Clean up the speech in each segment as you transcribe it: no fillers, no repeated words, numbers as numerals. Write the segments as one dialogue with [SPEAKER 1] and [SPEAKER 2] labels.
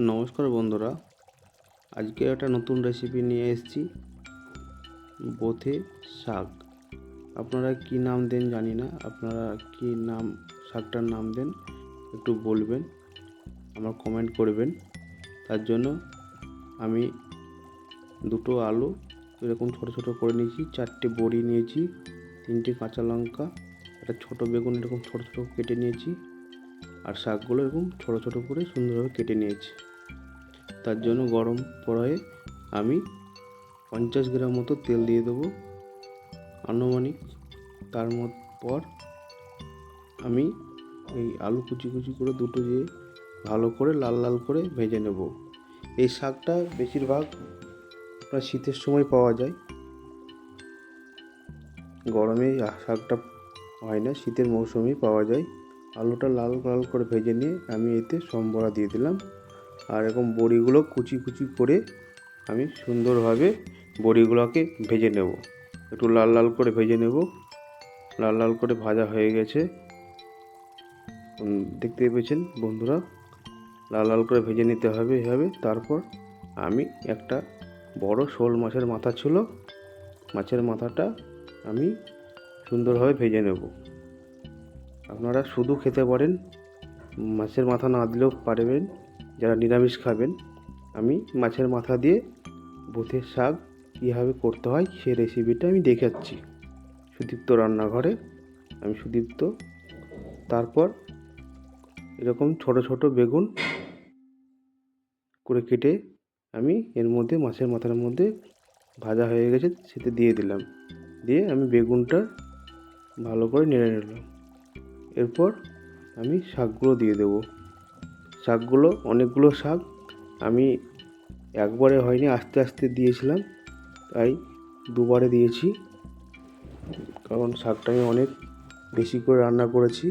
[SPEAKER 1] নমস্কার বন্ধুরা, আজকে একটা নতুন রেসিপি নিয়ে এসেছি। বোথে শাক। আপনারা কি নাম দেন জানি না, আপনারা কি নাম শাকটার নাম দেন একটু বলবেন, আমার কমেন্ট করবেন। তার জন্য আমি দুটো আলু এরকম ছোট ছোট করে নিয়েছি, 4টে বড়ি নিয়েছি, 3টে কাঁচা লঙ্কা, একটা ছোট বেগুন এরকম ছোট ছোট কেটে নিয়েছি, আর শাকগুলো এরকম ছোট ছোট করে সুন্দরভাবে কেটে নিয়েছি। তার জন্য গরম কড়াইয়ে আমি 50 গ্রাম মতো তেল দিয়ে দেবো আনুমানিক। তার পর আমি এই আলু কুচি কুচি করে দুটো দিয়ে ভালো করে লাল লাল করে ভেজে নেব। এই শাকটা বেশিরভাগ আপনার শীতের সময় পাওয়া যায়, গরমে শাকটা হয় না, শীতের মৌসুমেই পাওয়া যায়। আলুটা লাল লাল করে ভেজে নিয়ে আমি এতে সম্বরা দিয়ে দিলাম, আর এরকম বড়িগুলো কুচি কুচি করে আমি সুন্দরভাবে বড়িগুলোকে ভেজে নেব। একটু লাল লাল করে ভেজে নেব। লাল লাল করে ভাজা হয়ে গেছে, দেখতে পেয়েছেন বন্ধুরা, লাল লাল করে ভেজে নিতে হবে এভাবে। তারপর আমি একটা বড় শোল মাছের মাথা ছিল, মাছের মাথাটা আমি সুন্দরভাবে ভেজে নেব। আপনারা শুধু খেতে পারেন, মাছের মাথা না দিলেও পারবেন যারা নিরামিষ খাবেন। আমি মাছের মাথা দিয়ে বোথের শাক কীভাবে করতে হয় সেই রেসিপিটা আমি দেখাচ্ছি সুদীপ্ত রান্নাঘরে। আমি সুদীপ্ত। তারপর এরকম ছোট ছোট বেগুন করে কেটে আমি এর মধ্যে মাছের মাথার মধ্যে ভাজা হয়ে গেছে সেটা দিয়ে দিলাম, দিয়ে আমি বেগুনটা ভালো করে নেড়ে নিলাম। এরপর আমি শাকগুলো দিয়ে দেবো। শাকগুলো অনেকগুলো শাক, আমি একবারে হয়নি, আস্তে আস্তে দিয়েছিলাম, তাই দুবারে দিয়েছি, কারণ শাকটা আমি অনেক বেশি করে রান্না করেছি।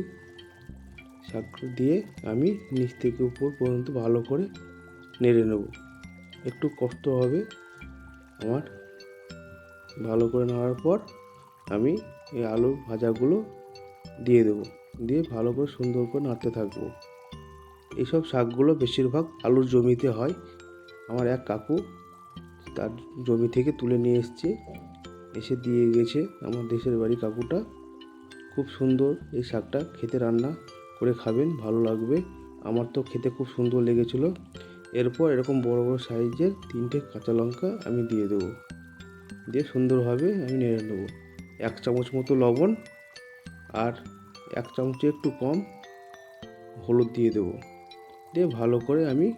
[SPEAKER 1] শাক দিয়ে আমি নিচ থেকে উপর পর্যন্ত ভালো করে নেড়ে নেব। একটু কষ্ট হবে আমার। ভালো করে নেওয়ার পর আমি এই আলু ভাজাগুলো দিয়ে দেবো, দিয়ে ভালো করে সুন্দর করে নাড়তে থাকবো। এইসব শাকগুলো বেশিরভাগ আলুর জমিতে হয়। আমার এক কাকু তার জমি থেকে তুলে নিয়ে এসে দিয়ে গেছে আমার দেশের বাড়ি কাকুটা। খুব সুন্দর এই শাকটা খেতে, রান্না করে খাবেন, ভালো লাগবে। আমার তো খেতে খুব সুন্দর লেগেছিলো। এরপর এরকম বড় বড় সাইজের 3টে কাঁচা লঙ্কা আমি দিয়ে দেবো, দিয়ে সুন্দরভাবে আমি নেড়ে নেবো। 1 চামচ মতো লবণ আর 1 চামচে একটু কম হলুদ দিয়ে দেবো, দিয়ে ভালো করে আমি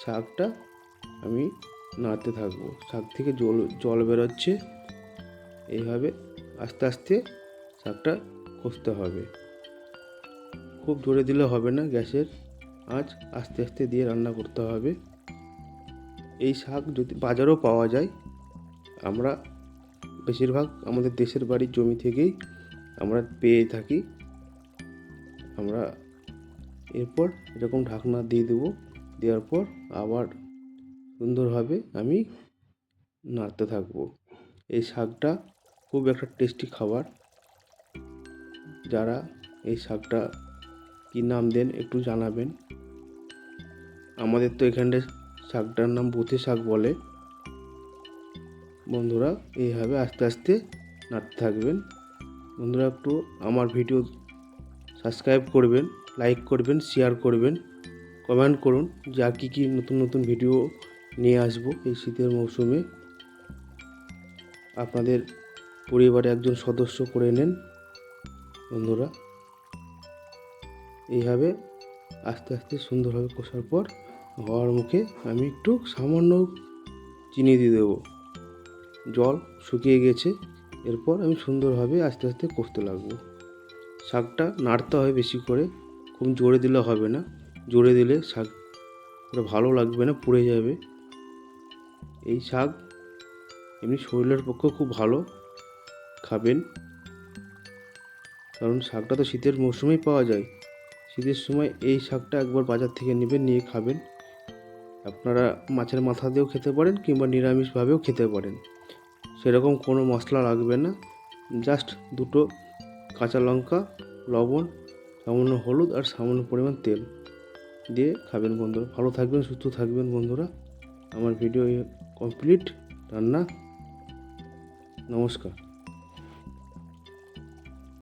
[SPEAKER 1] শাকটা আমি নাড়তে থাকবো। শাক থেকে জল বেরোচ্ছে, এইভাবে আস্তে আস্তে শাকটা কষতে হবে। খুব জোরে দিলে হবে না, গ্যাসের আঁচ আস্তে আস্তে দিয়ে রান্না করতে হবে। এই শাক যদি বাজারেও পাওয়া যায়, আমরা বেশিরভাগ আমাদের দেশের বাড়ির জমি থেকেই আমরা পেয়ে থাকি। আমরা এরপর এরকম ঢাকনা দিয়ে দেবো, দেওয়ার পর আবার সুন্দরভাবে আমি নাড়তে থাকবো। এই শাকটা খুব একটা টেস্টি খাবার। যারা এই শাকটা কী নাম দেন একটু জানাবেন। আমাদের তো এখানে শাকটার নাম বোথে শাক বলে। বন্ধুরা এইভাবে আস্তে আস্তে নাড়তে থাকবেন। বন্ধুরা একটু আমার ভিডিও সাবস্ক্রাইব করবেন, লাইক করবেন, শেয়ার করবেন, কমেন্ট করুন যে আর কী নতুন নতুন ভিডিও নিয়ে আসবো এই শীতের মৌসুমে। আপনাদের পরিবারে একজন সদস্য করে নেন বন্ধুরা। এইভাবে আস্তে আস্তে সুন্দরভাবে কষার পর হওয়ার মুখে আমি একটু সামান্য চিনি দিয়ে দেবো। জল শুকিয়ে গেছে, এরপর আমি সুন্দরভাবে আস্তে আস্তে কষতে লাগবো। শাকটা নাড়তে হয় বেশি করে, খুব জোরে দিলে হবে না, জোরে দিলে শাক ভালো লাগবে না, পুড়ে যাবে। এই শাক এমনি শরীরের পক্ষে খুব ভালো, খাবেন। কারণ শাকটা তো শীতের মৌসুমেই পাওয়া যায়। শীতের সময় এই শাকটা একবার বাজার থেকে নেবেন, নিয়ে খাবেন। আপনারা মাছের মাথা দিয়েও খেতে পারেন কিংবা নিরামিষভাবেও খেতে পারেন। সেরকম কোনো মশলা লাগবে না, জাস্ট দুটো কাঁচা লঙ্কা, লবণ, সামান্য হলুদ আর সামান্য পরিমাণ তেল, দিয়ে খাবেন বন্ধুরা। ভালো থাকবেন, সুস্থ থাকবেন বন্ধুরা। আমার ভিডিও কমপ্লিট রান্না। নমস্কার।